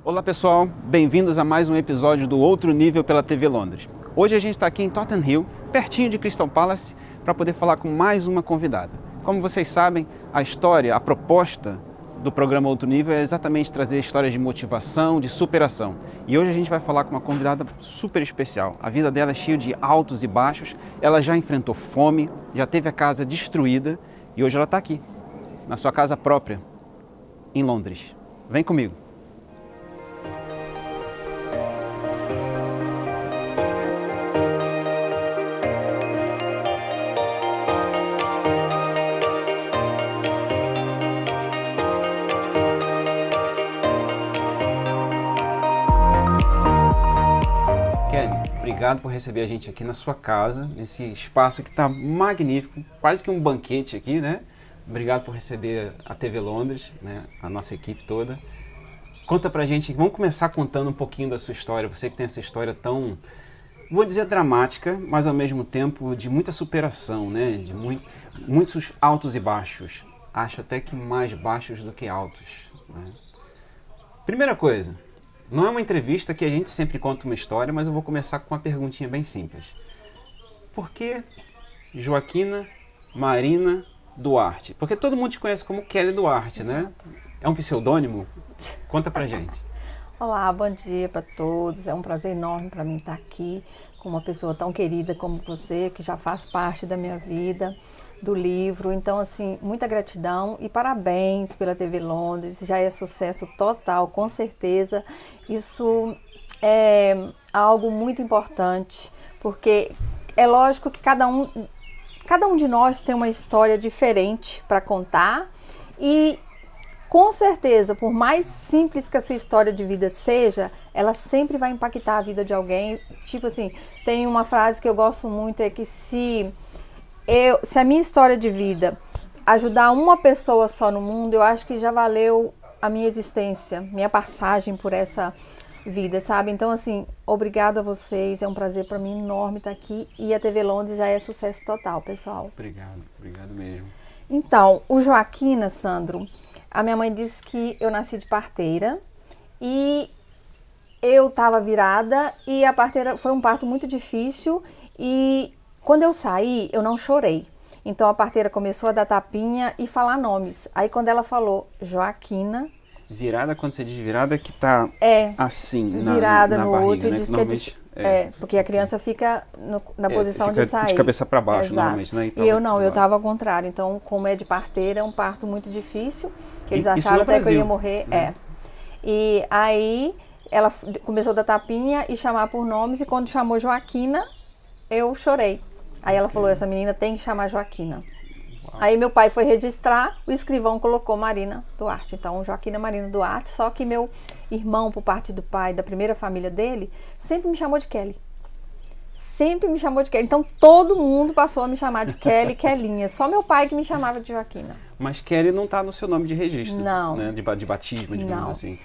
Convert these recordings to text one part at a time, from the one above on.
Olá pessoal, bem-vindos a mais um episódio do Outro Nível pela TV Londres. Hoje a gente está aqui em Tottenham Hill, pertinho de Crystal Palace, para poder falar com mais uma convidada. Como vocês sabem, a história, a proposta do programa Outro Nível é exatamente trazer histórias de motivação, de superação. E hoje a gente vai falar com uma convidada super especial. A vida dela é cheia de altos e baixos, ela já enfrentou fome, já teve a casa destruída e hoje ela está aqui, na sua casa própria, em Londres. Vem comigo. Obrigado por receber a gente aqui na sua casa, nesse espaço que está magnífico, quase que um banquete aqui, né? Obrigado por receber a TV Londres, né? A nossa equipe toda. Conta pra gente, vamos começar contando um pouquinho da sua história, você que tem essa história tão, vou dizer dramática, mas ao mesmo tempo de muita superação, né? De muitos altos e baixos, acho até que mais baixos do que altos, né? Primeira coisa, não é uma entrevista que a gente sempre conta uma história, mas eu vou começar com uma perguntinha bem simples. Por que Joaquina Marina Duarte? Porque todo mundo te conhece como Kelly Duarte, né? É um pseudônimo? Conta pra gente. Olá, bom dia para todos. É um prazer enorme para mim estar aqui com uma pessoa tão querida como você, que já faz parte da minha vida, do livro. Então, assim, muita gratidão e parabéns pela TV Londres. Já é sucesso total, com certeza. Isso é algo muito importante, porque é lógico que cada um de nós tem uma história diferente para contar e com certeza, por mais simples que a sua história de vida seja, ela sempre vai impactar a vida de alguém. Tipo assim, tem uma frase que eu gosto muito, é que se a minha história de vida ajudar uma pessoa só no mundo, eu acho que já valeu a minha existência, minha passagem por essa vida, sabe? Então, assim, obrigado a vocês, é um prazer para mim enorme estar aqui e a TV Londres já é sucesso total, pessoal. Obrigado mesmo. Então, o Joaquina, Sandro, a minha mãe disse que eu nasci de parteira e eu estava virada e a parteira foi um parto muito difícil e quando eu saí, eu não chorei. Então a parteira começou a dar tapinha e falar nomes. Aí quando ela falou Joaquina... Virada, quando você diz virada, que tá assim, virada na no barriga, outro, né? e diz que porque a criança fica na posição de sair. De cabeça para baixo, Exato. Normalmente, né? E eu não, eu estava ao contrário. Então, como é de parteira, é um parto muito difícil, que eles acharam até que eu ia morrer. Né? E aí, ela começou a dar tapinha e chamar por nomes, e quando chamou Joaquina, eu chorei. Aí ela falou, essa menina tem que chamar Joaquina. Aí meu pai foi registrar, o escrivão colocou Marina Duarte. Então, Joaquina Marina Duarte, só que meu irmão, por parte do pai, da primeira família dele, sempre me chamou de Kelly. Sempre me chamou de Kelly. Então, todo mundo passou a me chamar de Kelly, Kellinha. Só meu pai que me chamava de Joaquina. Mas Kelly não está no seu nome de registro. Não. Né? De batismo, digamos assim.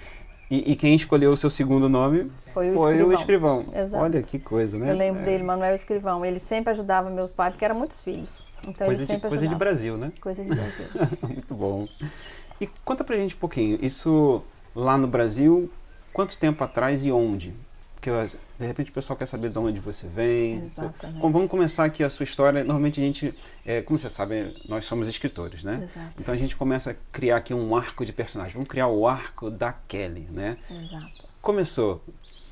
E quem escolheu o seu segundo nome foi o escrivão. Exato. Olha que coisa, né? Eu lembro dele, Manuel Escrivão. Ele sempre ajudava meu pai, porque eram muitos filhos. Então ele sempre ajudava. Coisa de Brasil, né? Coisa de Brasil. Muito bom. E conta pra gente um pouquinho, isso lá no Brasil, quanto tempo atrás e onde? Porque de repente o pessoal quer saber de onde você vem. Exatamente. Bom, vamos começar aqui a sua história. Normalmente a gente, como você sabe, nós somos escritores, né? Exato. Então a gente começa a criar aqui um arco de personagem. Vamos criar o arco da Kelly, né? Exato. Começou.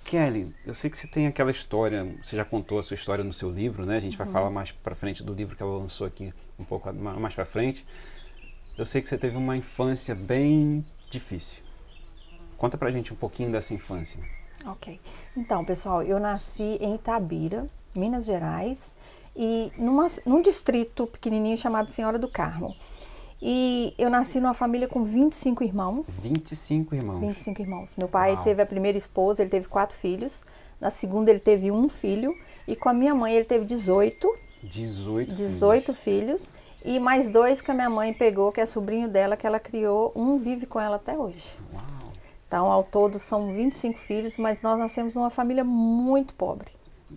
Kelly, eu sei que você tem aquela história, você já contou a sua história no seu livro, né? A gente vai falar mais pra frente do livro que ela lançou aqui, um pouco mais pra frente. Eu sei que você teve uma infância bem difícil. Conta pra gente um pouquinho dessa infância. Ok. Então, pessoal, eu nasci em Itabira, Minas Gerais, e num distrito pequenininho chamado Senhora do Carmo. E eu nasci numa família com 25 irmãos. 25 irmãos? 25 irmãos. Meu pai teve a primeira esposa, ele teve 4 filhos. Na segunda ele teve 1 filho. E com a minha mãe ele teve 18 filhos. E mais 2 que a minha mãe pegou, que é sobrinho dela, que ela criou. Um vive com ela até hoje. Uau. Então, ao todo, são 25 filhos, mas nós nascemos numa família muito pobre.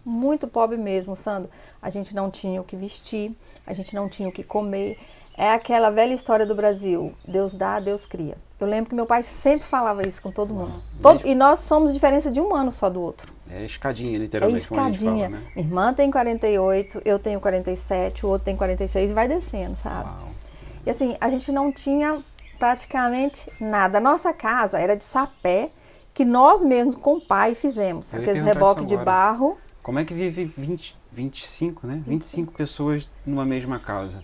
Muito pobre mesmo, Sandro. A gente não tinha o que vestir, a gente não tinha o que comer. É aquela velha história do Brasil, Deus dá, Deus cria. Eu lembro que meu pai sempre falava isso com todo mundo. Mesmo? E nós somos diferença de um ano só do outro. É escadinha, É literalmente, como a gente escadinha. fala, né? Minha irmã tem 48, eu tenho 47, o outro tem 46 e vai descendo, sabe? Uau. E assim, a gente não tinha praticamente nada. A nossa casa era de sapé, que nós mesmos com o pai fizemos. Eu ia Aqueles perguntar reboques isso de agora. barro. Como é que vive 25, né? 25 pessoas numa mesma casa?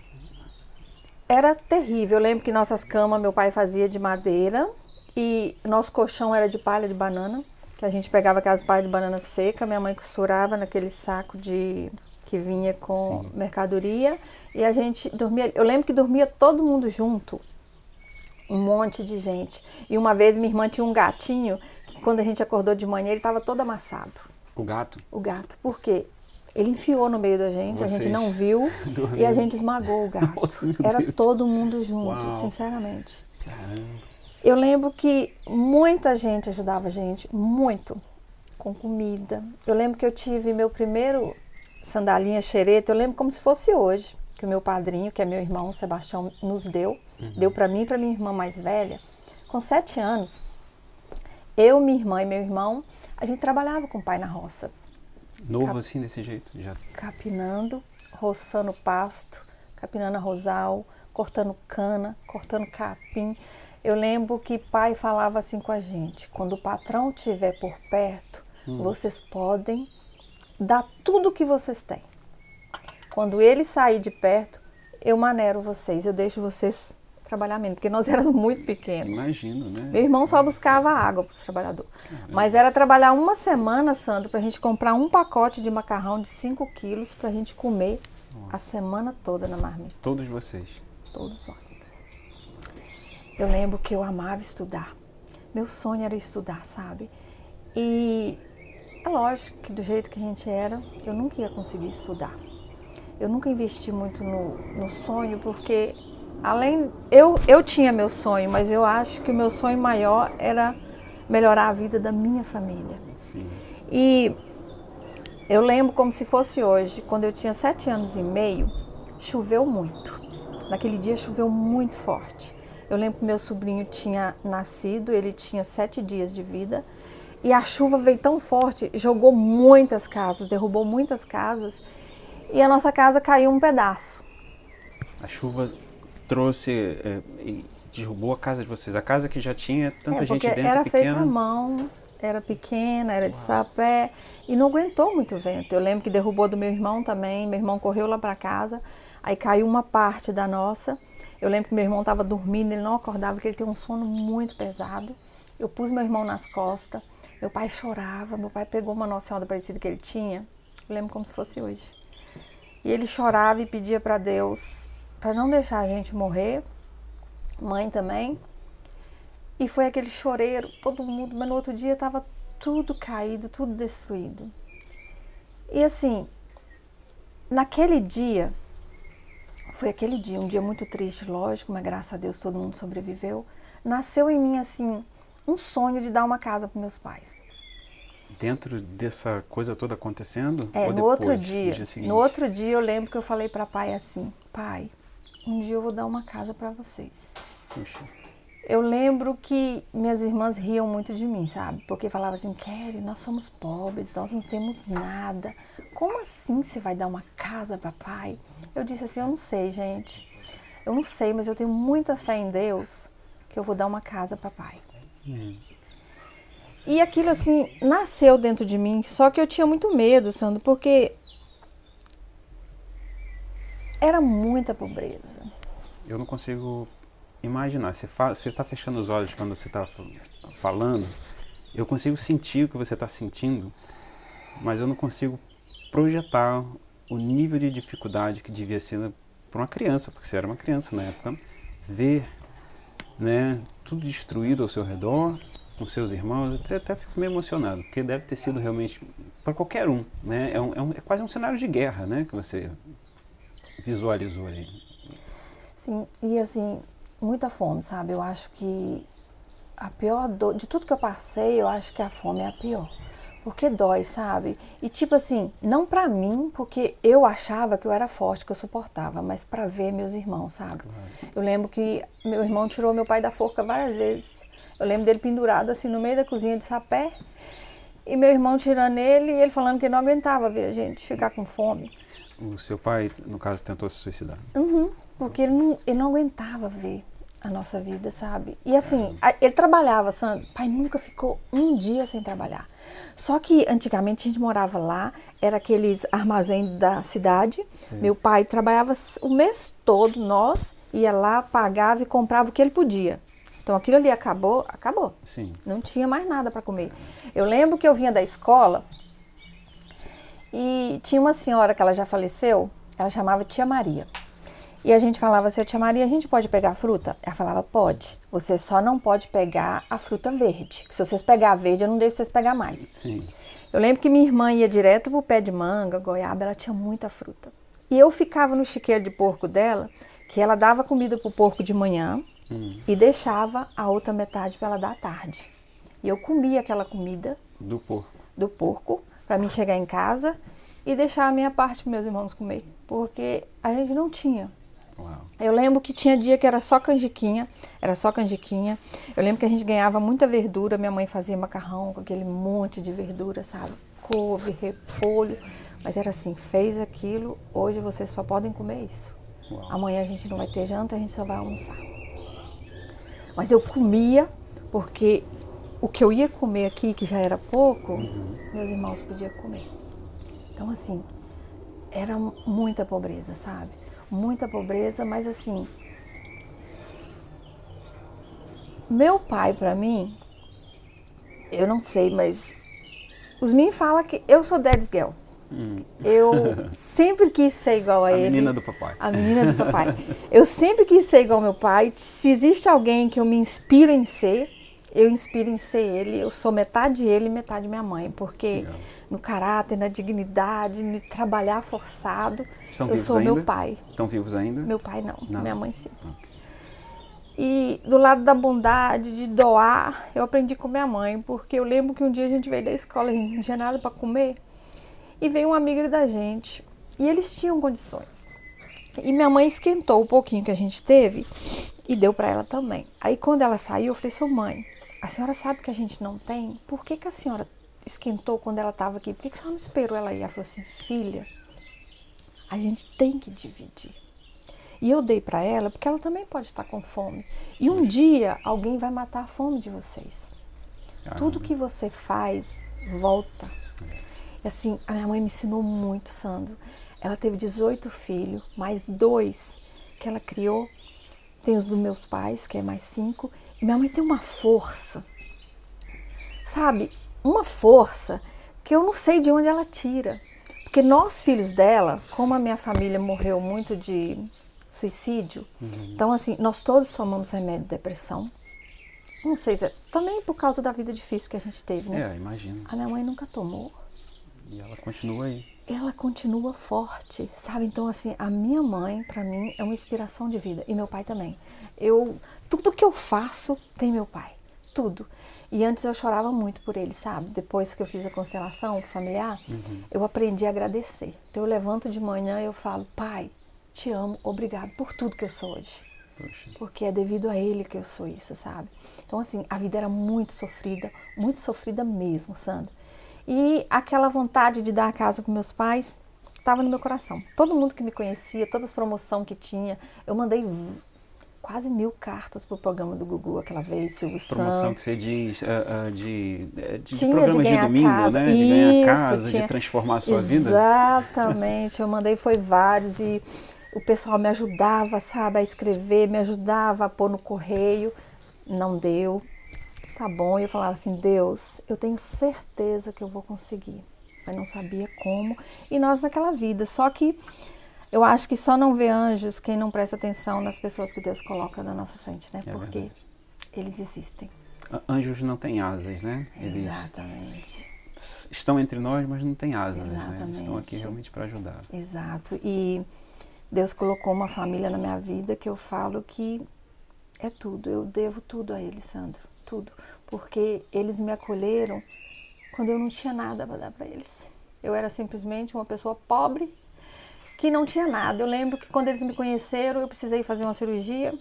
Era terrível. Eu lembro que nossas camas meu pai fazia de madeira e nosso colchão era de palha de banana, que a gente pegava aquelas palhas de banana seca, minha mãe costurava naquele saco que vinha com Sim. mercadoria e a gente dormia. Eu lembro que dormia todo mundo junto. Um monte de gente. E uma vez minha irmã tinha um gatinho que quando a gente acordou de manhã ele estava todo amassado. O gato? O gato. Por quê? Ele enfiou no meio da gente, a gente Vocês não viu dormindo. e a gente esmagou o gato. Nossa, meu Era Deus. todo mundo junto, Uau. sinceramente. Caramba. Eu lembro que muita gente ajudava a gente, muito, com comida. Eu lembro que eu tive meu primeiro sandalinha xereta, eu lembro como se fosse hoje, que o meu padrinho, que é meu irmão, Sebastião, nos deu. Deu para mim e para minha irmã mais velha. Com 7 anos, eu, minha irmã e meu irmão, a gente trabalhava com o pai na roça. Novo assim, desse jeito? Já. Capinando, roçando pasto, capinando arrozal, cortando cana, cortando capim. Eu lembro que pai falava assim com a gente, quando o patrão estiver por perto, vocês podem dar tudo o que vocês têm. Quando ele sair de perto, eu manero vocês, eu deixo vocês trabalhar menos, porque nós éramos muito pequenos. Imagino, né? Meu irmão só buscava água para os trabalhadores. Mas era trabalhar uma semana, Sandro, para a gente comprar um pacote de macarrão de 5 quilos para a gente comer a semana toda na marmita. Todos vocês. Todos nós. Eu lembro que eu amava estudar. Meu sonho era estudar, sabe? E é lógico que do jeito que a gente era, eu nunca ia conseguir estudar. Eu nunca investi muito no sonho, porque além, eu tinha meu sonho, mas eu acho que o meu sonho maior era melhorar a vida da minha família. Sim. E eu lembro como se fosse hoje, quando eu tinha 7 anos e meio, choveu muito. Naquele dia choveu muito forte. Eu lembro que meu sobrinho tinha nascido, ele tinha 7 dias de vida, e a chuva veio tão forte, jogou muitas casas, derrubou muitas casas, e a nossa casa caiu um pedaço. A chuva trouxe e derrubou a casa de vocês. A casa que já tinha tanta gente Porque dentro, era pequena. feita à mão, era pequena, era de sapé, e não aguentou muito vento. Eu lembro que derrubou do meu irmão também, meu irmão correu lá para casa, aí caiu uma parte da nossa. Eu lembro que meu irmão estava dormindo, ele não acordava, porque ele tem um sono muito pesado. Eu pus meu irmão nas costas, meu pai chorava, meu pai pegou uma Nossa Senhora Aparecida que ele tinha, eu lembro como se fosse hoje. E ele chorava e pedia para Deus, para não deixar a gente morrer, mãe também. E foi aquele choreiro, todo mundo, mas no outro dia estava tudo caído, tudo destruído. E assim, naquele dia, foi aquele dia, um dia muito triste, lógico, mas graças a Deus todo mundo sobreviveu. Nasceu em mim, assim, um sonho de dar uma casa para meus pais. Dentro dessa coisa toda acontecendo? É, ou no depois, outro dia. seguinte? No outro dia eu lembro que eu falei para pai assim, pai, um dia eu vou dar uma casa para vocês. Puxa. Eu lembro que minhas irmãs riam muito de mim, sabe? Porque falavam assim, Kelly, nós somos pobres, nós não temos nada. Como assim você vai dar uma casa para pai? Eu disse assim, eu não sei, gente. Eu não sei, mas eu tenho muita fé em Deus que eu vou dar uma casa para pai. E aquilo assim, nasceu dentro de mim, só que eu tinha muito medo, Sandro, porque era muita pobreza. Eu não consigo imaginar. Você está fechando os olhos quando você está falando. Eu consigo sentir o que você está sentindo, mas eu não consigo projetar o nível de dificuldade que devia ser para uma criança, porque você era uma criança na época, ver, né, tudo destruído ao seu redor, com seus irmãos. Eu até fico meio emocionado, porque deve ter sido realmente para qualquer um, né? É quase um cenário de guerra, né, que você visualizou aí. Sim, e assim, muita fome, sabe? Eu acho que a pior dor, de tudo que eu passei, eu acho que a fome é a pior. Porque dói, sabe? E tipo assim, não pra mim, porque eu achava que eu era forte, que eu suportava, mas pra ver meus irmãos, sabe? Eu lembro que meu irmão tirou meu pai da forca várias vezes. Eu lembro dele pendurado assim no meio da cozinha de sapé. E meu irmão tirando ele e ele falando que não aguentava ver a gente ficar com fome. O seu pai, no caso, tentou se suicidar? Porque ele não aguentava ver a nossa vida, sabe? E assim, ele trabalhava, Sandro. Pai nunca ficou um dia sem trabalhar. Só que antigamente a gente morava lá, era aqueles armazéns da cidade. Sim. Meu pai trabalhava o mês todo, nós ia lá, pagava e comprava o que ele podia. Então aquilo ali acabou. Sim. Não tinha mais nada para comer. Eu lembro que eu vinha da escola e tinha uma senhora que ela já faleceu, ela chamava Tia Maria. E a gente falava assim, Tia Maria, a gente pode pegar fruta? Ela falava, pode. Você só não pode pegar a fruta verde. Que se vocês pegar a verde, eu não deixo vocês pegar mais. Sim. Eu lembro que minha irmã ia direto pro pé de manga, goiaba, ela tinha muita fruta. E eu ficava no chiqueiro de porco dela, que ela dava comida pro porco de manhã e deixava a outra metade para ela dar à tarde. E eu comia aquela comida do porco para mim chegar em casa e deixar a minha parte para meus irmãos comer. Porque a gente não tinha. Uau. Eu lembro que tinha dia que era só canjiquinha. Eu lembro que a gente ganhava muita verdura. Minha mãe fazia macarrão com aquele monte de verdura, sabe? Couve, repolho. Mas era assim, fez aquilo, hoje vocês só podem comer isso. Uau. Amanhã a gente não vai ter janta, a gente só vai almoçar. Mas eu comia, porque o que eu ia comer aqui, que já era pouco, meus irmãos podiam comer. Então assim, era muita pobreza, sabe? Muita pobreza, mas assim, meu pai pra mim, eu não sei, mas os meninos falam que eu sou daddy's girl. Eu sempre quis ser igual a ele. A menina do papai. A menina do papai. Eu sempre quis ser igual ao meu pai. Se existe alguém que eu me inspiro em ser, eu inspiro em ser ele. Eu sou metade ele e metade minha mãe. Porque legal. No caráter, na dignidade, no trabalhar forçado, eu sou ainda? Meu pai. Estão vivos ainda? Meu pai não. Minha mãe sim. Okay. E do lado da bondade, de doar, eu aprendi com minha mãe. Porque eu lembro que um dia a gente veio da escola, a gente não tinha nada para comer. E veio uma amiga da gente, e eles tinham condições. E minha mãe esquentou o pouquinho que a gente teve e deu para ela também. Aí quando ela saiu, eu falei, sua mãe, a senhora sabe que a gente não tem? Por que a senhora esquentou quando ela estava aqui? Por que a senhora não esperou ela ir? Ela falou assim, filha, a gente tem que dividir. E eu dei para ela porque ela também pode estar com fome. E um dia alguém vai matar a fome de vocês. Tudo que você faz, volta. Assim, a minha mãe me ensinou muito, Sandro. Ela teve 18 filhos, mais 2 que ela criou. Tem os dos meus pais, que é mais 5. E minha mãe tem uma força, sabe? Uma força que eu não sei de onde ela tira. Porque nós, filhos dela, como a minha família morreu muito de suicídio, então assim, nós todos tomamos remédio de depressão. Não sei se é também por causa da vida difícil que a gente teve, né? Imagino. A minha mãe nunca tomou. E ela continua aí. Ela continua forte, sabe? Então, assim, a minha mãe, pra mim, é uma inspiração de vida. E meu pai também. Tudo que eu faço tem meu pai. Tudo. E antes eu chorava muito por ele, sabe? Depois que eu fiz a constelação familiar, eu aprendi a agradecer. Então, eu levanto de manhã e eu falo, pai, te amo, obrigado por tudo que eu sou hoje. Poxa. Porque é devido a ele que eu sou isso, sabe? Então, assim, a vida era muito sofrida mesmo, Sandra. E aquela vontade de dar a casa com meus pais estava no meu coração. Todo mundo que me conhecia, todas as promoções que tinha, eu mandei quase 1000 cartas pro programa do Gugu aquela vez, Silvio Santos. Promoção que você diz de tinha programas de domingo, casa. né? De ganhar casa, de transformar a sua vida. Exatamente, eu mandei foi vários e o pessoal me ajudava, sabe, a escrever, me ajudava a pôr no correio. Não deu. Tá bom, e eu falava assim, Deus, eu tenho certeza que eu vou conseguir, mas não sabia como, e nós naquela vida, só que eu acho que só não vê anjos quem não presta atenção nas pessoas que Deus coloca na nossa frente, né, porque verdade. Eles existem. Anjos não têm asas, né? Eles exatamente. Estão entre nós, mas não têm asas, exatamente. Né? Estão aqui realmente para ajudar. Exato, e Deus colocou uma família na minha vida que eu falo que é tudo, eu devo tudo a Ele, Sandro. Tudo, porque eles me acolheram quando eu não tinha nada para dar para eles. Eu era simplesmente uma pessoa pobre que não tinha nada. Eu lembro que quando eles me conheceram, eu precisei fazer uma cirurgia.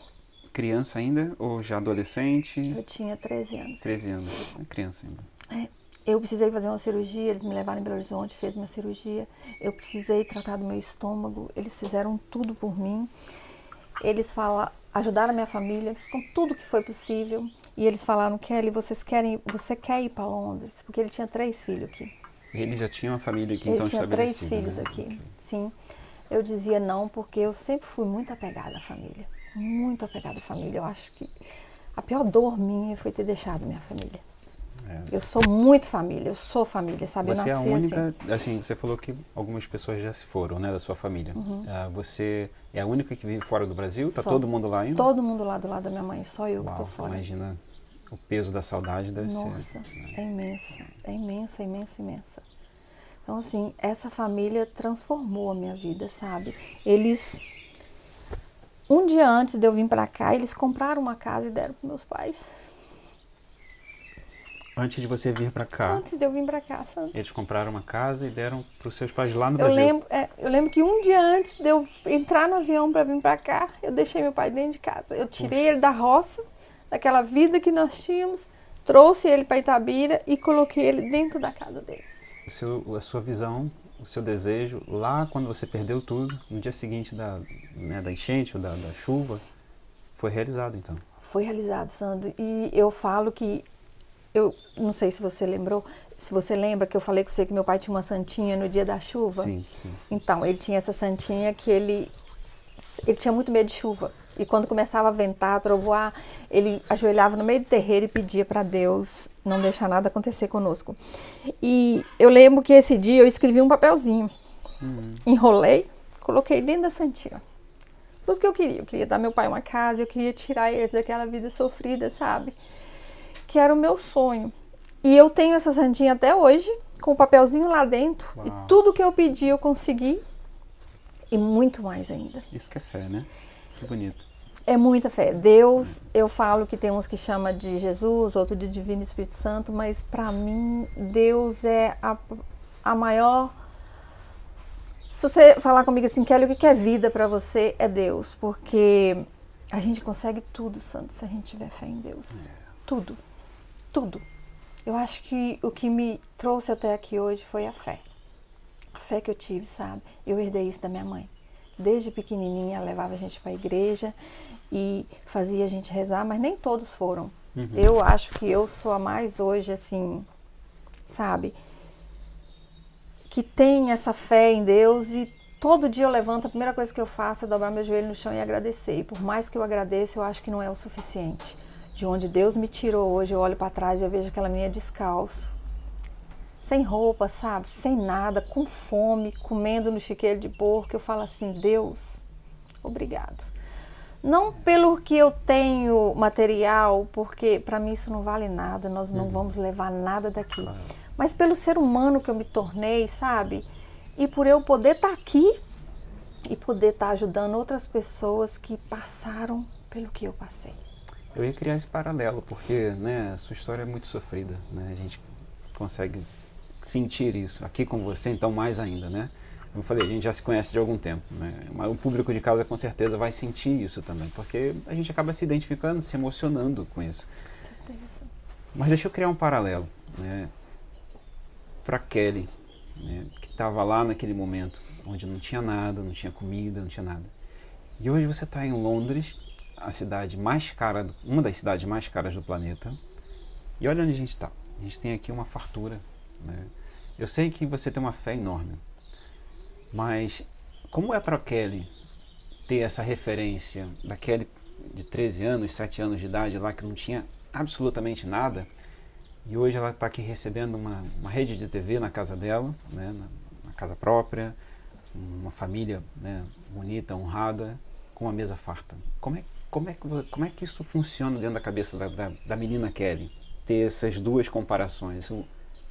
Criança ainda ou já adolescente? Eu tinha 13 anos. 13 anos, criança ainda. Eu precisei fazer uma cirurgia, eles me levaram em Belo Horizonte, fez minha cirurgia. Eu precisei tratar do meu estômago, eles fizeram tudo por mim. Eles ajudaram a minha família com tudo que foi possível. E eles falaram, Kelly, você quer ir para Londres? Porque ele tinha 3 filhos aqui. Ele já tinha uma família aqui, ele então tinha 3 estabelecida, filhos né? aqui, Okay. sim. Eu dizia não, porque eu sempre fui muito apegada à família. Muito apegada à família. Eu acho que a pior dor minha foi ter deixado minha família. Eu sou muito família, eu sou família, sabe? Você eu nasci é a única, assim, você falou que algumas pessoas já se foram, né, da sua família. Você é a única que vive fora do Brasil? Tá todo mundo lá ainda? Todo mundo lá do lado da minha mãe, só eu que tô fora. Imagina, o peso da saudade deve ser... Nossa, é imensa, é imensa, imensa, imensa. Então, assim, essa família transformou a minha vida, sabe? Eles, um dia antes de eu vir pra cá, eles compraram uma casa e deram pros meus pais. Antes de você vir pra cá? Antes de eu vir pra cá, sabe? Eles compraram uma casa e deram pros seus pais lá no Brasil? Eu lembro que um dia antes de eu entrar no avião pra vir pra cá, eu deixei meu pai dentro de casa. Eu tirei ele da roça, daquela vida que nós tínhamos, trouxe ele pra Itabira e coloquei ele dentro da casa deles. A sua visão, o seu desejo, lá quando você perdeu tudo, no dia seguinte da enchente ou da chuva, foi realizado então? Foi realizado, Sandro. E eu falo que, eu não sei se você lembrou, se você lembra que eu falei com você que meu pai tinha uma santinha no dia da chuva? Sim. Então, ele tinha essa santinha que ele tinha muito medo de chuva. E quando começava a ventar, a trovoar, ele ajoelhava no meio do terreiro e pedia para Deus não deixar nada acontecer conosco. E eu lembro que esse dia eu escrevi um papelzinho, enrolei, coloquei dentro da santinha. Tudo que eu queria dar meu pai uma casa, eu queria tirar eles daquela vida sofrida, sabe? Que era o meu sonho. E eu tenho essa santinha até hoje, com o papelzinho lá dentro. Uau. E tudo que eu pedi eu consegui. E muito mais ainda. Isso que é fé, né? Que bonito. É muita fé. Deus, eu falo que tem uns que chama de Jesus, outro de Divino Espírito Santo, mas para mim, Deus é a maior... Se você falar comigo assim, Kelly, o que é vida para você? É Deus, porque a gente consegue tudo, Santo, se a gente tiver fé em Deus. Tudo. Tudo. Eu acho que o que me trouxe até aqui hoje foi a fé. A fé que eu tive, sabe? Eu herdei isso da minha mãe. Desde pequenininha, ela levava a gente para a igreja e fazia a gente rezar, mas nem todos foram. Eu acho que eu sou a mais hoje, assim, sabe? Que tem essa fé em Deus e todo dia eu levanto, a primeira coisa que eu faço é dobrar meu joelho no chão e agradecer. E por mais que eu agradeça, eu acho que não é o suficiente. De onde Deus me tirou hoje, eu olho para trás e eu vejo aquela menina descalço. Sem roupa, sabe? Sem nada, com fome, comendo no chiqueiro de porco. Eu falo assim, Deus, obrigado. Não pelo que eu tenho material, porque para mim isso não vale nada, nós não vamos levar nada daqui. Mas pelo ser humano que eu me tornei, sabe? E por eu poder estar aqui e poder estar ajudando outras pessoas que passaram pelo que eu passei. Eu ia criar esse paralelo, porque, né, a sua história é muito sofrida, né? A gente consegue sentir isso aqui com você, então mais ainda, né? Como eu falei, a gente já se conhece de algum tempo, né? Mas o público de casa com certeza vai sentir isso também, porque a gente acaba se identificando, se emocionando com isso. Com certeza. Mas deixa eu criar um paralelo, né? Para Kelly, né, que estava lá naquele momento, onde não tinha nada, não tinha comida, não tinha nada. E hoje você está em Londres, a cidade mais cara, uma das cidades mais caras do planeta. E olha onde a gente está. A gente tem aqui uma fartura, né? Eu sei que você tem uma fé enorme, mas como é para Kelly ter essa referência da Kelly de 13 anos, 7 anos de idade lá, que não tinha absolutamente nada, e hoje ela está aqui recebendo uma rede de TV na casa dela, né, na casa própria, uma família, né, bonita, honrada, com uma mesa farta. Como é que isso funciona dentro da cabeça da menina Kelly? Ter essas duas comparações,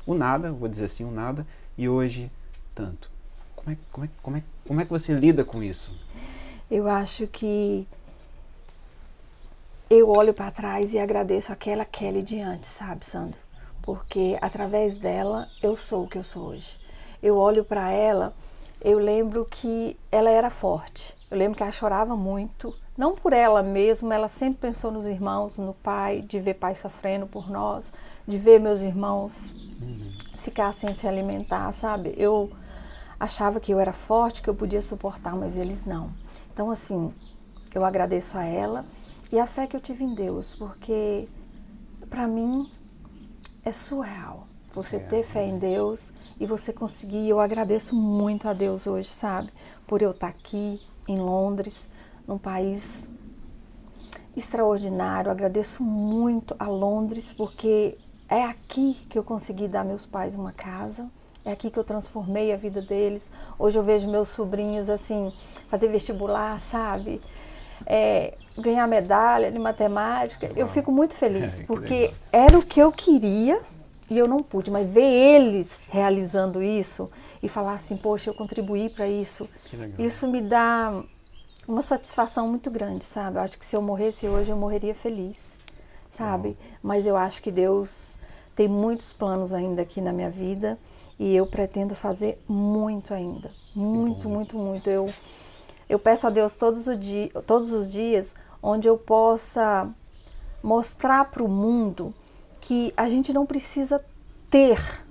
o nada, vou dizer assim, o nada, e hoje tanto. Como é que você lida com isso? Eu acho que eu olho para trás e agradeço aquela Kelly de antes, sabe, Sandro? porque através dela eu sou o que eu sou hoje. Eu olho para ela, eu lembro que ela era forte, eu lembro que ela chorava muito, não por ela mesma, ela sempre pensou nos irmãos, no pai, de ver pai sofrendo por nós, de ver meus irmãos ficar sem se alimentar, sabe? Eu achava que eu era forte, que eu podia suportar, mas eles não. Então, assim, eu agradeço a ela e a fé que eu tive em Deus, porque para mim é surreal você ter fé em Deus e você conseguir. Eu agradeço muito a Deus hoje, sabe? Por eu estar aqui em Londres, num país extraordinário. Eu agradeço muito a Londres, porque é aqui que eu consegui dar meus pais uma casa. É aqui que eu transformei a vida deles. Hoje eu vejo meus sobrinhos, assim, fazer vestibular, sabe? Ganhar medalha de matemática. Eu fico muito feliz, porque era o que eu queria e eu não pude. Mas ver eles realizando isso e falar assim, poxa, eu contribuí para isso, isso me dá uma satisfação muito grande, sabe? Eu acho que se eu morresse hoje, eu morreria feliz, sabe? Mas eu acho que Deus tem muitos planos ainda aqui na minha vida. E eu pretendo fazer muito ainda, muito, muito, muito. Eu peço a Deus todos os dias onde eu possa mostrar para o mundo que a gente não precisa ter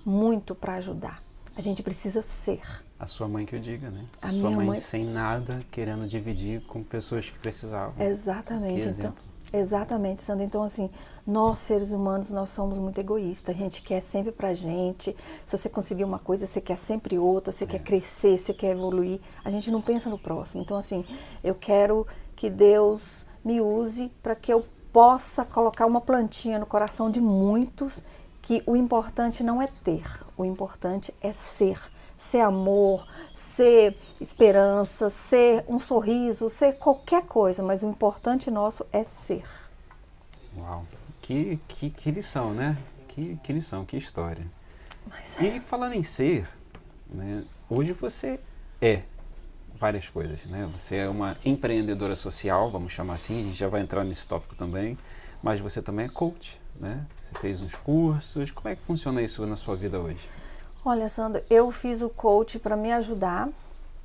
muito para ajudar, a gente precisa ser. A sua mãe que eu diga, né? A sua minha mãe sem nada, querendo dividir com pessoas que precisavam. Exatamente. Exatamente, Sandra. Então, assim, nós seres humanos, nós somos muito egoístas. A gente quer sempre pra gente. Se você conseguir uma coisa, você quer sempre outra. Você quer crescer, você quer evoluir. A gente não pensa no próximo. Então, assim, eu quero que Deus me use para que eu possa colocar uma plantinha no coração de muitos, que o importante não é ter, o importante é ser. Ser amor, ser esperança, ser um sorriso, ser qualquer coisa, mas o importante nosso é ser. Uau, que lição, né? Que lição, que história. E falando em ser, né, hoje você é várias coisas, né? Você é uma empreendedora social, vamos chamar assim, a gente já vai entrar nesse tópico também, mas você também é coach, né? Você fez uns cursos, como é que funciona isso na sua vida hoje? Olha, Sandra, eu fiz o coach para me ajudar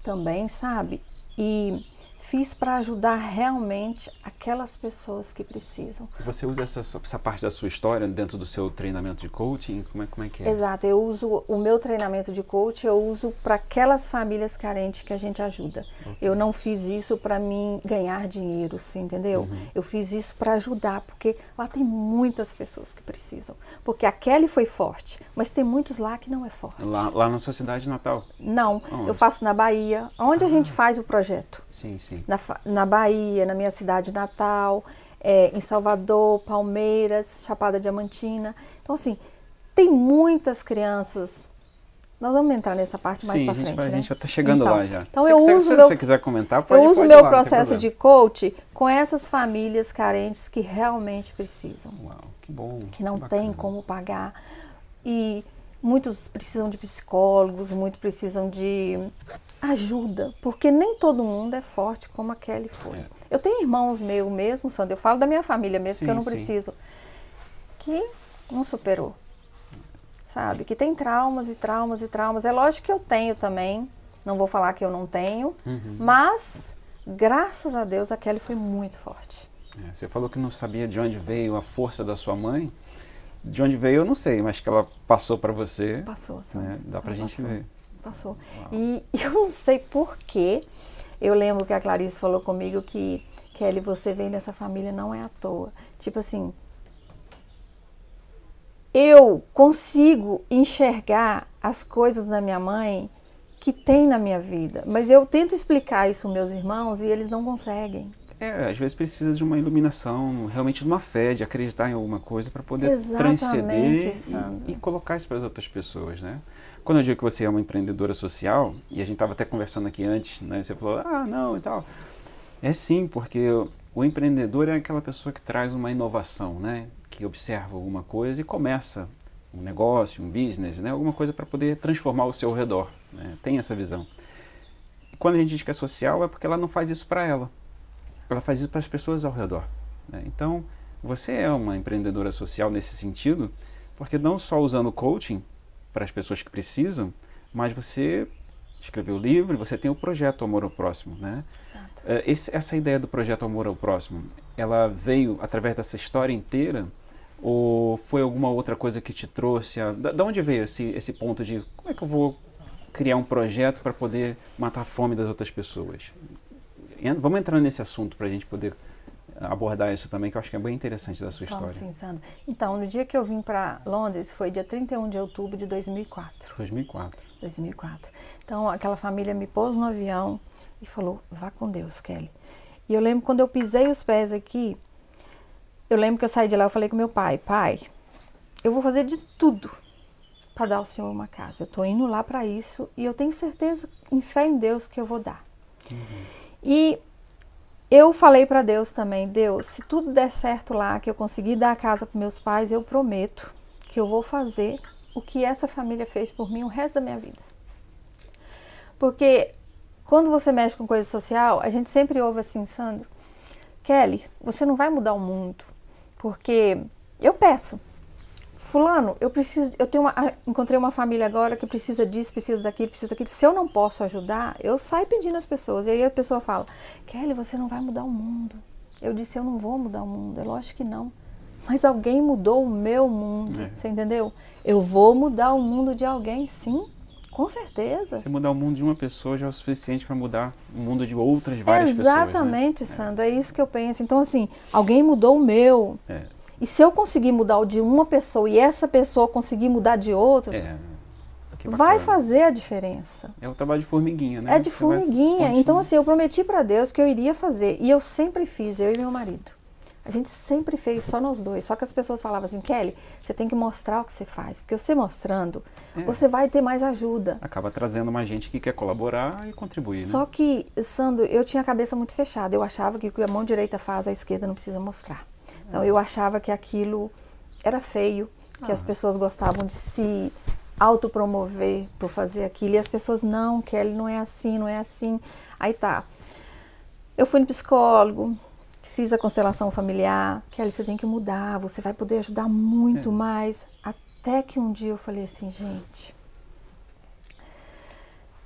também, sabe? E fiz para ajudar realmente aquelas pessoas que precisam. Você usa essa parte da sua história dentro do seu treinamento de coaching? Como é que é? Exato, eu uso o meu treinamento de coach, eu uso para aquelas famílias carentes que a gente ajuda. Okay. Eu não fiz isso para mim ganhar dinheiro, você entendeu? Eu fiz isso para ajudar, porque lá tem muitas pessoas que precisam. Porque a Kelly foi forte, mas tem muitos lá que não é forte. Lá na sua cidade natal? Não, eu faço na Bahia, onde a gente faz o projeto. Sim, sim. Na Bahia, na minha cidade natal, em Salvador, Palmeiras, Chapada Diamantina. Então, assim, tem muitas crianças. Nós vamos entrar nessa parte mais para frente, né? A gente já está chegando lá já. Então, se você quiser comentar, pode. Eu uso o meu processo de coach com essas famílias carentes que realmente precisam. Uau, que bom. Que não tem como pagar. E muitos precisam de psicólogos, muitos precisam de ajuda, porque nem todo mundo é forte como a Kelly foi. Eu tenho irmãos meus mesmo, Sandra, eu falo da minha família mesmo, que eu não preciso, que não superou, sabe? Que tem traumas e traumas e traumas. É lógico que eu tenho também, não vou falar que eu não tenho, mas graças a Deus a Kelly foi muito forte. Você falou que não sabia de onde veio a força da sua mãe. De onde veio eu não sei, mas que ela passou para você. Passou, sabe? Né? Dá pra gente ver. Passou. E eu não sei porquê. Eu lembro que a Clarice falou comigo que, Kelly, você vem dessa família não é à toa. Tipo assim, eu consigo enxergar as coisas da minha mãe que tem na minha vida, mas eu tento explicar isso aos meus irmãos e eles não conseguem. Às vezes precisa de uma iluminação, realmente de uma fé, de acreditar em alguma coisa para poder transcender e colocar isso para as outras pessoas, né? Quando eu digo que você é uma empreendedora social, e a gente estava até conversando aqui antes, né? Você falou, não e tal. É sim, porque o empreendedor é aquela pessoa que traz uma inovação, né? Que observa alguma coisa e começa um negócio, um business, né? Alguma coisa para poder transformar o seu redor, né? Tem essa visão. E quando a gente diz que é social, é porque ela não faz isso para ela. Ela faz isso para as pessoas ao redor, né? Então, você é uma empreendedora social nesse sentido, Porque não só usando o coaching para as pessoas que precisam, mas você escreveu o livro e você tem o projeto Amor ao Próximo, né? Exato. Essa ideia do projeto Amor ao Próximo, ela veio através dessa história inteira ou foi alguma outra coisa que te trouxe? Da onde veio esse ponto de como é que eu vou criar um projeto para poder matar a fome das outras pessoas? Vamos entrar nesse assunto para a gente poder abordar isso também, que eu acho que é bem interessante da sua Vamos história. sim, Sandro. Então, no dia que eu vim para Londres, foi dia 31 de outubro de 2004. 2004. Então, aquela família me pôs no avião e falou, vá com Deus, Kelly. E eu lembro quando eu pisei os pés aqui, eu lembro que eu saí de lá, eu falei com meu pai, pai, eu vou fazer de tudo para dar ao Senhor uma casa. Eu estou indo lá para isso e eu tenho certeza, em fé em Deus, que eu vou dar. E eu falei para Deus também, Deus, se tudo der certo lá, que eu conseguir dar a casa para meus pais, eu prometo que eu vou fazer o que essa família fez por mim o resto da minha vida. Porque quando você mexe com coisa social, a gente sempre ouve assim, Sandro, Kelly, você não vai mudar o mundo, porque eu peço, fulano, encontrei uma família agora que precisa disso, precisa daquilo, se eu não posso ajudar, eu saio pedindo às pessoas, e aí a pessoa fala, Kelly, você não vai mudar o mundo. Eu disse, eu não vou mudar o mundo, é lógico que não. Mas alguém mudou o meu mundo, você entendeu? Eu vou mudar o mundo de alguém, sim, com certeza. Se mudar o mundo de uma pessoa já é o suficiente para mudar o mundo de outras várias pessoas. Exatamente, né? Sandro, é isso que eu penso. Então, assim, alguém mudou o meu. E se eu conseguir mudar o de uma pessoa e essa pessoa conseguir mudar de outras, vai fazer a diferença. É o trabalho de formiguinha, né? É de formiguinha. Então, assim, eu prometi para Deus que eu iria fazer. E eu sempre fiz, eu e meu marido. A gente sempre fez só nós dois. Só que as pessoas falavam assim, Kelly, você tem que mostrar o que você faz. Porque você mostrando, você vai ter mais ajuda. Acaba trazendo mais gente que quer colaborar e contribuir, né? Só que, Sandro, eu tinha a cabeça muito fechada. Eu achava que o que a mão direita faz, a esquerda não precisa mostrar. Então, eu achava que aquilo era feio, que as pessoas gostavam de se autopromover por fazer aquilo. E as pessoas, não, Kelly, não é assim, não é assim. Aí tá. Eu fui no psicólogo, fiz a constelação familiar. Kelly, você tem que mudar, você vai poder ajudar muito mais. Até que um dia eu falei assim, gente,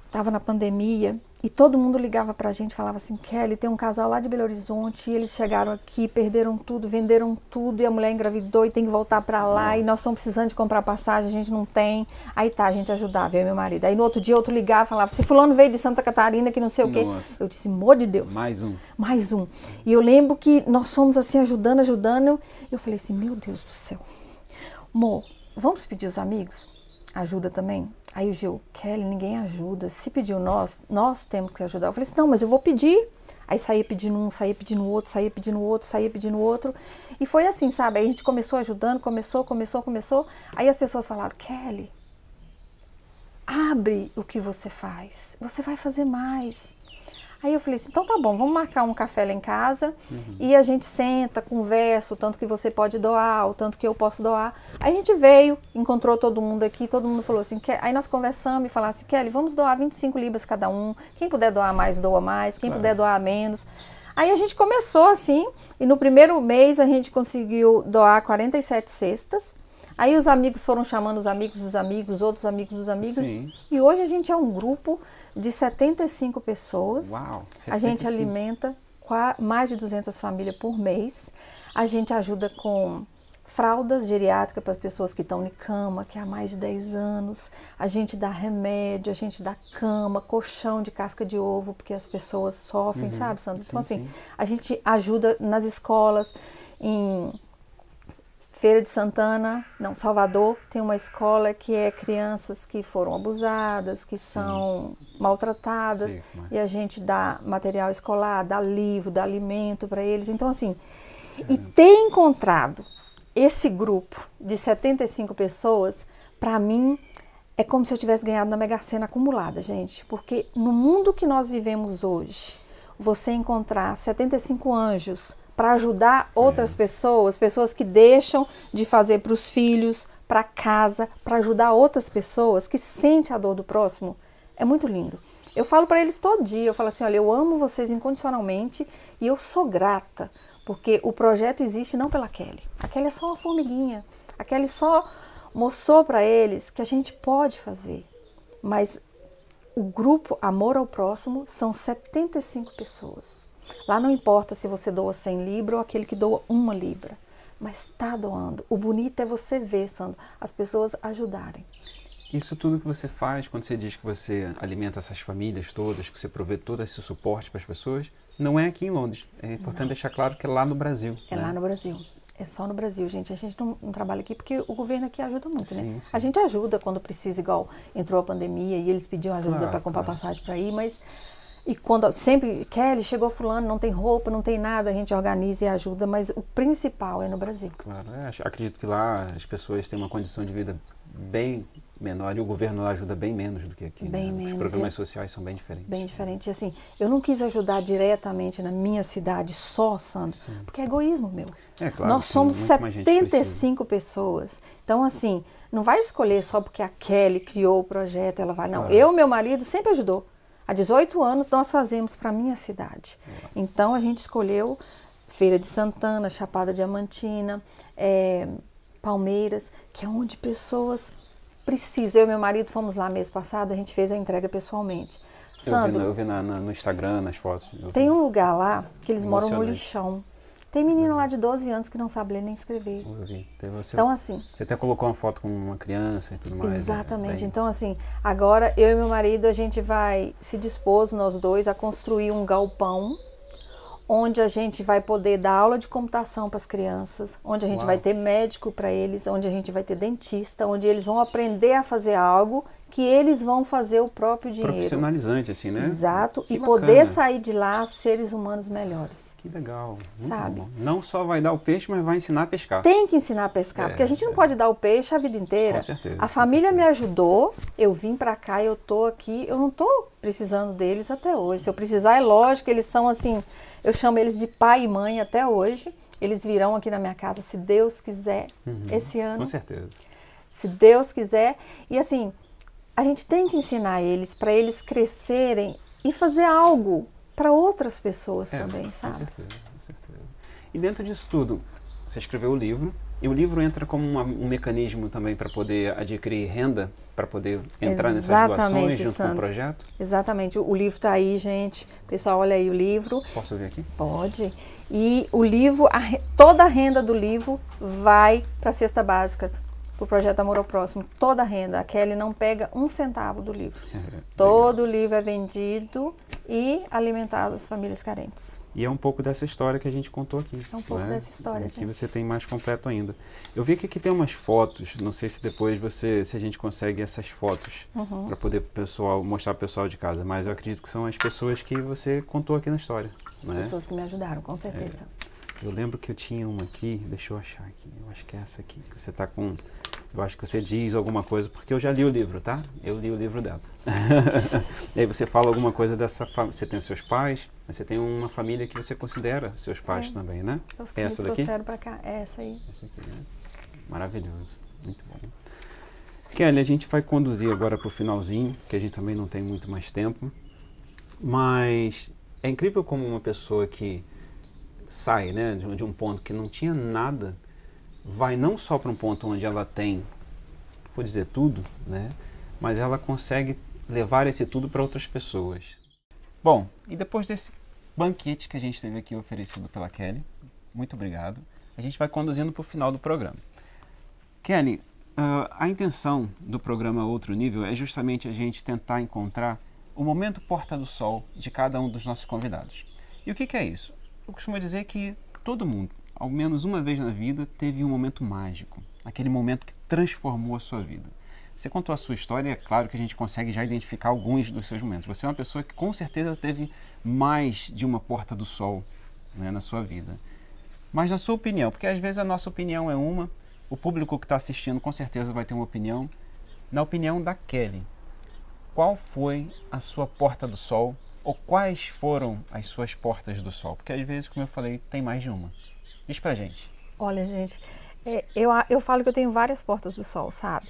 estava na pandemia e todo mundo ligava pra gente e falava assim, Kelly, tem um casal lá de Belo Horizonte e eles chegaram aqui, perderam tudo, venderam tudo e a mulher engravidou e tem que voltar pra lá e nós estamos precisando de comprar passagem, a gente não tem. Aí tá, a gente ajudava, eu e meu marido. Aí no outro dia outro ligava e falava, se fulano veio de Santa Catarina que não sei o quê. Eu disse, amor de Deus. Mais um. Mais um. E eu lembro que nós fomos assim ajudando. Eu falei assim, meu Deus do céu. Amor, vamos pedir os amigos? Ajuda também? Aí o Gil, Kelly, ninguém ajuda. Se pediu nós temos que ajudar. Eu falei assim, não, mas eu vou pedir. Aí saía pedindo um, saía pedindo outro, saía pedindo outro, saía pedindo outro. E foi assim, sabe? Aí a gente começou ajudando, começou. Aí as pessoas falaram, Kelly, abre o que você faz. Você vai fazer mais. Aí eu falei assim, então tá bom, vamos marcar um café lá em casa e a gente senta, conversa, o tanto que você pode doar, o tanto que eu posso doar. Aí a gente veio, encontrou todo mundo aqui, todo mundo falou assim, aí nós conversamos e falamos assim, Kelly, vamos doar 25 libras cada um, quem puder doar mais, doa mais, quem puder doar menos. Aí a gente começou assim, e no primeiro mês a gente conseguiu doar 47 cestas. Aí os amigos foram chamando os amigos dos amigos, outros amigos dos amigos. Sim. E hoje a gente é um grupo de 75 pessoas. Uau, 75. A gente alimenta mais de 200 famílias por mês. A gente ajuda com fraldas geriátricas para as pessoas que estão em cama, que há mais de 10 anos. A gente dá remédio, a gente dá cama, colchão de casca de ovo, porque as pessoas sofrem, sabe, Sandra? Então, assim, a gente ajuda nas escolas, em Feira de Santana, não, Salvador, tem uma escola que é crianças que foram abusadas, que são maltratadas, e a gente dá material escolar, dá livro, dá alimento para eles. Então, assim, e ter encontrado esse grupo de 75 pessoas, para mim, é como se eu tivesse ganhado na Mega Sena acumulada, gente. Porque no mundo que nós vivemos hoje, você encontrar 75 anjos para ajudar outras pessoas, pessoas que deixam de fazer para os filhos, para casa, para ajudar outras pessoas que sentem a dor do próximo, é muito lindo. Eu falo para eles todo dia, eu falo assim, olha, eu amo vocês incondicionalmente e eu sou grata, porque o projeto existe não pela Kelly. A Kelly é só uma formiguinha, a Kelly é só mostrou para eles que a gente pode fazer. Mas o grupo Amor ao Próximo são 75 pessoas. Lá não importa se você doa 100 libras ou aquele que doa 1 libra, mas está doando. O bonito é você ver, Sandro, as pessoas ajudarem. Isso tudo que você faz, quando você diz que você alimenta essas famílias todas, que você provê todo esse suporte para as pessoas, não é aqui em Londres. É importante deixar claro que é lá no Brasil. É, né? Lá no Brasil. É só no Brasil, gente. A gente não trabalha aqui porque o governo aqui ajuda muito, né? Sim. A gente ajuda quando precisa, igual entrou a pandemia e eles pediam ajuda para comprar passagem para ir, mas... E quando sempre, Kelly, chegou fulano, não tem roupa, não tem nada, a gente organiza e ajuda, mas o principal é no Brasil. Claro, acredito que lá as pessoas têm uma condição de vida bem menor e o governo lá ajuda bem menos do que aqui. Bem né? menos. Os problemas sociais são bem diferentes. Bem diferente. Assim, eu não quis ajudar diretamente na minha cidade só, Sandro, porque é egoísmo meu. É, claro, nós somos muito mais gente 75 pessoas. Então, assim, não vai escolher só porque a Kelly criou o projeto, ela vai. Não, Claro. eu e meu marido sempre ajudou. Há 18 anos nós fazemos para a minha cidade. Então, a gente escolheu Feira de Santana, Chapada Diamantina, Palmeiras, que é onde pessoas precisam. Eu e meu marido fomos lá mês passado, a gente fez a entrega pessoalmente. Sandro, eu vi no Instagram, nas fotos. tem um lugar lá que eles moram no Emocionante. lixão. Tem menina lá de 12 anos que não sabe ler nem escrever. Eu vi. Então, assim... Você até colocou uma foto com uma criança e tudo mais. Exatamente. Bem... Então, assim, agora eu e meu marido, a gente vai se dispor, nós dois, a construir um galpão onde a gente vai poder dar aula de computação para as crianças, onde a gente vai ter médico para eles, onde a gente vai ter dentista, onde eles vão aprender a fazer algo que eles vão fazer o próprio dinheiro. Profissionalizante, assim, né? Exato. Que e bacana. poder sair de lá seres humanos melhores. Que legal. Muito Sabe? bom. Não só vai dar o peixe, mas vai ensinar a pescar. Tem que ensinar a pescar, porque a gente não pode dar o peixe a vida inteira. Com certeza. A família me ajudou, eu vim pra cá, eu tô aqui, eu não tô precisando deles até hoje. Se eu precisar, é lógico, eles são assim, eu chamo eles de pai e mãe até hoje. Eles virão aqui na minha casa, se Deus quiser, esse ano. Com certeza. Se Deus quiser. E assim, a gente tem que ensinar eles para eles crescerem e fazer algo para outras pessoas também, sabe? Com certeza, com certeza. E dentro disso tudo, você escreveu o livro, e o livro entra como um mecanismo também para poder adquirir renda, para poder entrar nessas doações junto com o projeto? Exatamente. O livro está aí, gente. Pessoal, olha aí o livro. Posso ver aqui? Pode. E o livro, toda a renda do livro vai para a cesta básica, para o projeto Amor ao Próximo. Toda a renda. A Kelly não pega um centavo do livro. Todo o livro é vendido e alimentado as famílias carentes. E é um pouco dessa história que a gente contou aqui. É um pouco dessa história, aqui você tem mais completo ainda. Eu vi que aqui tem umas fotos, não sei se depois se a gente consegue essas fotos para poder mostrar para o pessoal de casa, mas eu acredito que são as pessoas que você contou aqui na história. As pessoas que me ajudaram, com certeza. Eu lembro que eu tinha uma aqui, deixa eu achar aqui, eu acho que é essa aqui, que você tá com... Eu acho que você diz alguma coisa, porque eu já li o livro, tá? Eu li o livro dela. E aí você fala alguma coisa dessa família. Você tem os seus pais, mas você tem uma família que você considera seus pais também, né? Os que essa me daqui? trouxeram pra cá. É essa aí. Essa aqui, né? Maravilhoso. Muito bom. Kelly, a gente vai conduzir agora para o finalzinho, que a gente também não tem muito mais tempo. Mas é incrível como uma pessoa que sai, né, de um ponto que não tinha nada, vai não só para um ponto onde ela tem, vou dizer tudo, né, mas ela consegue levar esse tudo para outras pessoas. Bom, e depois desse banquete que a gente teve aqui oferecido pela Kelly, muito obrigado, a gente vai conduzindo para o final do programa. Kelly, a intenção do programa Outro Nível é justamente a gente tentar encontrar o momento porta do sol de cada um dos nossos convidados. E o que é isso? Eu costumo dizer que todo mundo, ao menos uma vez na vida, teve um momento mágico. Aquele momento que transformou a sua vida. Você contou a sua história e é claro que a gente consegue já identificar alguns dos seus momentos. Você é uma pessoa que com certeza teve mais de uma porta do sol, né, na sua vida. Mas na sua opinião, porque às vezes a nossa opinião é uma, o público que está assistindo com certeza vai ter uma opinião. Na opinião da Kelly, qual foi a sua porta do sol? Ou quais foram as suas portas do sol? Porque às vezes, como eu falei, tem mais de uma. Diz pra gente. Olha, gente, eu falo que eu tenho várias portas do sol, sabe?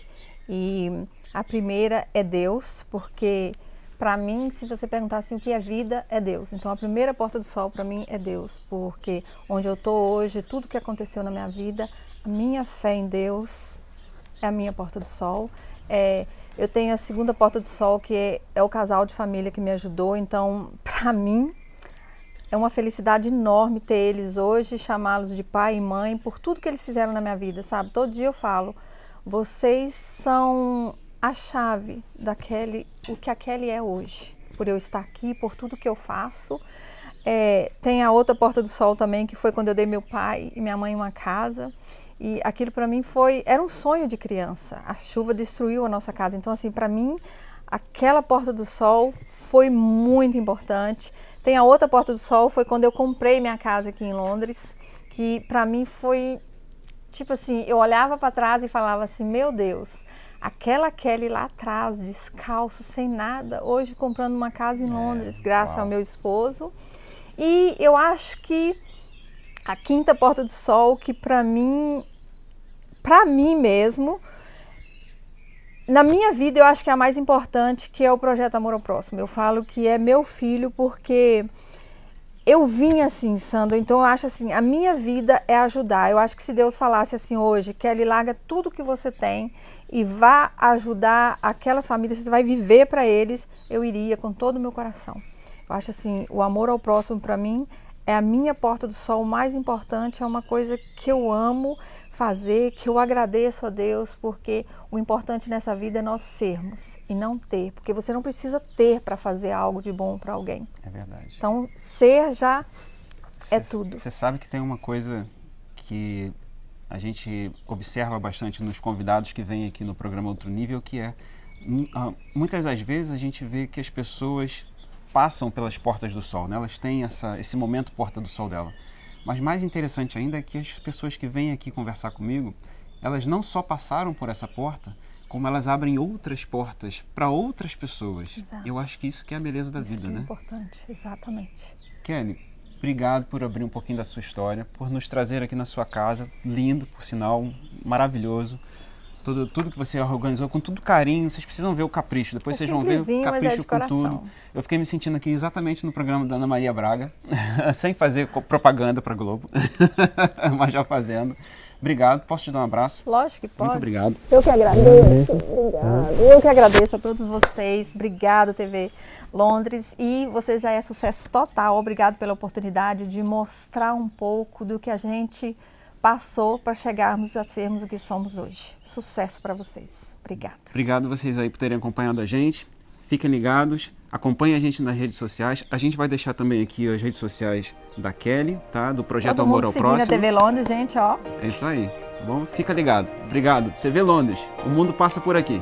E a primeira é Deus, porque para mim, se você perguntar assim, o que é vida, é Deus. Então a primeira porta do sol para mim é Deus, porque onde eu tô hoje, tudo que aconteceu na minha vida, a minha fé em Deus é a minha porta do sol. Eu tenho a segunda porta do sol, que é o casal de família que me ajudou. Então, para mim, é uma felicidade enorme ter eles hoje, chamá-los de pai e mãe, por tudo que eles fizeram na minha vida, sabe? Todo dia eu falo, vocês são a chave o que a Kelly é hoje, por eu estar aqui, por tudo que eu faço. Tem a outra porta do sol também, que foi quando eu dei meu pai e minha mãe uma casa. E aquilo para mim era um sonho de criança. A chuva destruiu a nossa casa. Então, assim, para mim, aquela porta do sol foi muito importante. Tem a outra porta do sol, foi quando eu comprei minha casa aqui em Londres, que para mim foi, tipo assim, eu olhava para trás e falava assim, meu Deus, aquela Kelly lá atrás, descalço, sem nada, hoje comprando uma casa em Londres, graças ao meu esposo. E eu acho que a quinta porta do sol, que para mim mesmo, na minha vida eu acho que é a mais importante, que é o projeto Amor ao Próximo. Eu falo que é meu filho porque eu vim assim, Sandra, então eu acho assim, a minha vida é ajudar. Eu acho que se Deus falasse assim hoje, Kelly, larga tudo que você tem e vá ajudar aquelas famílias, você vai viver para eles, eu iria com todo o meu coração. Eu acho assim, o amor ao próximo para mim é a minha porta do sol mais importante, é uma coisa que eu amo fazer, que eu agradeço a Deus, porque o importante nessa vida é nós sermos e não ter, porque você não precisa ter para fazer algo de bom para alguém. É verdade. Então, ser já é tudo. Você sabe que tem uma coisa que a gente observa bastante nos convidados que vêm aqui no programa Outro Nível, que é, muitas das vezes a gente vê que as pessoas passam pelas portas do sol, né? Elas têm esse momento porta do sol dela. Mas mais interessante ainda é que as pessoas que vêm aqui conversar comigo, elas não só passaram por essa porta, como elas abrem outras portas para outras pessoas. Exato. Eu acho que isso que é a beleza da vida, né? Isso é importante, exatamente. Kelly, obrigado por abrir um pouquinho da sua história, por nos trazer aqui na sua casa, lindo, por sinal, maravilhoso. Tudo que você organizou com todo carinho, vocês precisam ver o capricho, depois vocês vão ver o capricho com tudo. Eu fiquei me sentindo aqui exatamente no programa da Ana Maria Braga, sem fazer propaganda para a Globo, mas já fazendo. Obrigado, posso te dar um abraço? Lógico que pode. Muito obrigado. Eu que agradeço, obrigado. Eu que agradeço a todos vocês, obrigado TV Londres, e vocês já é sucesso total, obrigado pela oportunidade de mostrar um pouco do que a gente passou para chegarmos a sermos o que somos hoje. Sucesso para vocês. Obrigada. Obrigado vocês aí por terem acompanhado a gente. Fiquem ligados, acompanhem a gente nas redes sociais. A gente vai deixar também aqui as redes sociais da Kelly, tá? Do Projeto Amor ao Próximo. Todo mundo seguindo a TV Londres, gente, ó. É isso aí. Bom, fica ligado. Obrigado. TV Londres. O mundo passa por aqui.